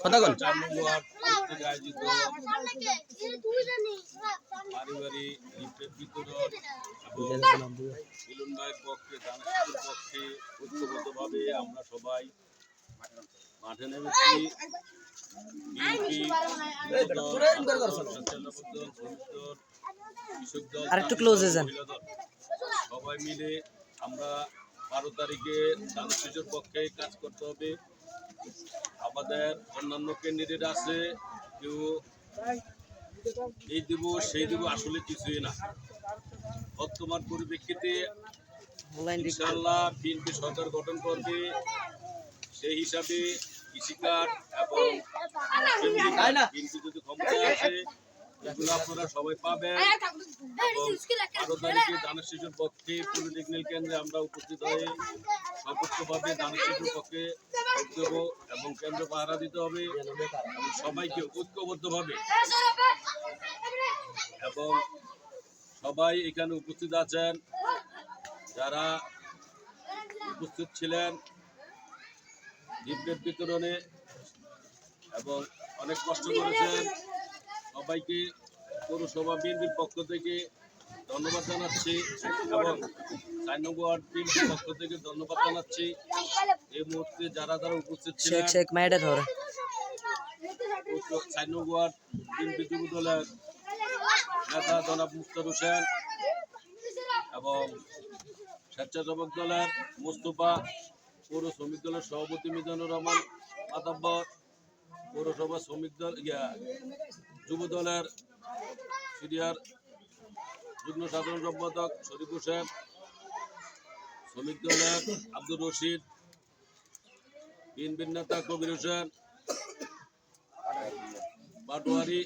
কথা বল। আয়োজিত পারিবারিক গিফটের বিতরণ এবং মিলন ভাইয়ের পক্ষে দানশীলের পক্ষে ঐক্যবদ্ধভাবে আমরা সবাই মাঠে নেমেছি। সবাই মিলে আমরা 12 তারিখে দানশীলের পক্ষে কাজ করতে হবে। আমাদের অন্যান্য ক্যান্ডিডেট আছে, কেউ এই দিব সেই দিব, আসলে কিছুই না। বর্তমান পরিপ্রেক্ষিতে ইনশাআল্লাহ বিএনপি সরকার গঠন করবে, সেই হিসাবে কৃষিকাজ এবং বিএনপি যদি ক্ষমতায় আসে এগুলো আপনারা সবাই পাবেন। এবং 12 তারিখে দানের শিশুর পক্ষে পলিটেকনিক কেন্দ্রে আমরা উপস্থিত হয়ে সর্বোচ্চভাবে দানের শিশুর পক্ষে ভোট দেব এবং কেন্দ্র পাহারা দিতে হবে এবং সবাইকে ঐক্যবদ্ধভাবে এবং সবাই এখানে উপস্থিত আছেন, যারা উপস্থিত ছিলেন গিফটের বিতরণে এবং অনেক কষ্ট করেছেন, সবাইকে পৌরসভা বিএনপির পক্ষ থেকে ধন্যবাদ জানাচ্ছি এবং 4 নং ওয়ার্ড বিএনপির পক্ষ থেকে ধন্যবাদ জানাচ্ছি। এই মুহূর্তে যারা যারা উপস্থিত ছিলেন 4 নং ওয়ার্ড বিএনপি যুব দলের নেতা জনাব মুস্তার হোসেন এবং স্বেচ্ছাসেবক দলের মোস্তফা, পৌর শ্রমিক দলের সভাপতি মিজানুর রহমান মাতাব্বর, পৌরসভা শ্রমিক দল যুব দলের সিনিয়র যুগ্ম সাধারণ সম্পাদক শরীফ হোসেন, শ্রমিক দলের আব্দুর রশিদ, বিএনপির নেতা কবির হোসেন, পাটোয়ারি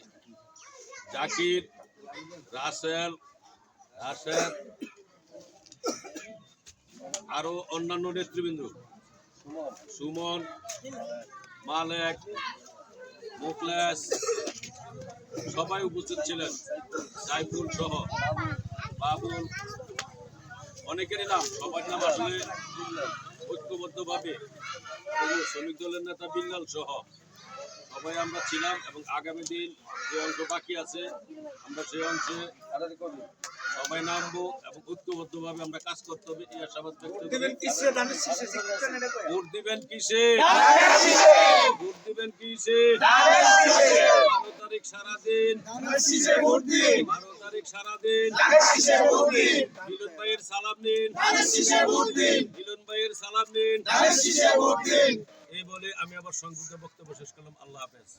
জাকির, রাসেল, আরো অন্যান্য নেতৃবৃন্দ, সুমন, মালেক, মুখলেস, সবাই উপস্থিত ছিলেন, সাইফুল সহ বাবুল, অনেকেরই নাম, সবার নাম আসলে ঐক্যবদ্ধভাবে শ্রমিক দলের নেতা বিল্লাল সহ সবাই আমরা ছিলাম এবং আগামী দিন যে অংশ বাকি আছে আমরা সেই অংশে সবাই নামবো এবং ঐক্যবদ্ধভাবে আমরা কাজ করতে হবে। এই আশাবাদ ব্যক্ত করি। ভোট দিবেন কিসে? ভোট দিবেন কিসে? 12 তারিখ সারাদিন 12 তারিখ সারাদিন মিলন ভাইয়ের সালাম নিন, মিলন ভাইয়ের সালাম নিন। এই বলে আমি আবার সংক্ষিপ্ত বক্তব্য শেষ করলাম। আল্লাহ হাফেজ।